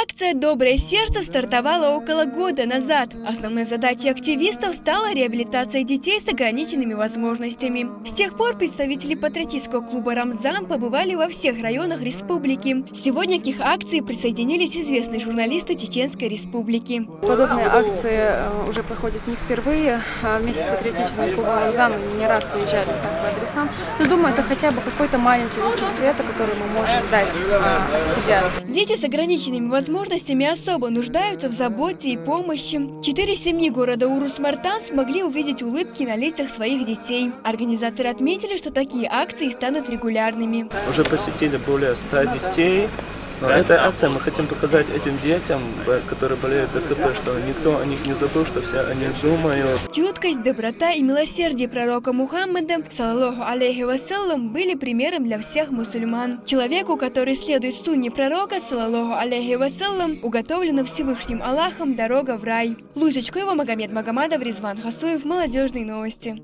Акция «Доброе сердце» стартовала около года назад. Основной задачей активистов стала реабилитация детей с ограниченными возможностями. С тех пор представители патриотического клуба «Рамзан» побывали во всех районах республики. Сегодня к их акции присоединились известные журналисты Чеченской Республики. Подобные акции уже проходят не впервые. Вместе с патриотическим клубом «Рамзан» не раз выезжали по адресам. Но думаю, это хотя бы какой-то маленький лучик света, который мы можем дать от себя. Дети с ограниченными возможностями особо нуждаются в заботе и помощи. 4 семьи города Урус-Мартан смогли увидеть улыбки на лицах своих детей. Организаторы отметили, что такие акции станут регулярными. Уже посетили более 100 детей. Но этой акцией мы хотим показать этим детям, которые болеют ДЦП, что никто о них не забыл, что все о них думают. Чуткость, доброта и милосердие пророка Мухаммада, саллаллаху алейхи вассалям, были примером для всех мусульман. Человеку, который следует сунне пророка, саллаллаху алейхи вассалям, уготовлена Всевышним Аллахом дорога в рай. Луиза Чкоева, Магомед Магомадов, Резван Хасуев, Молодежные новости.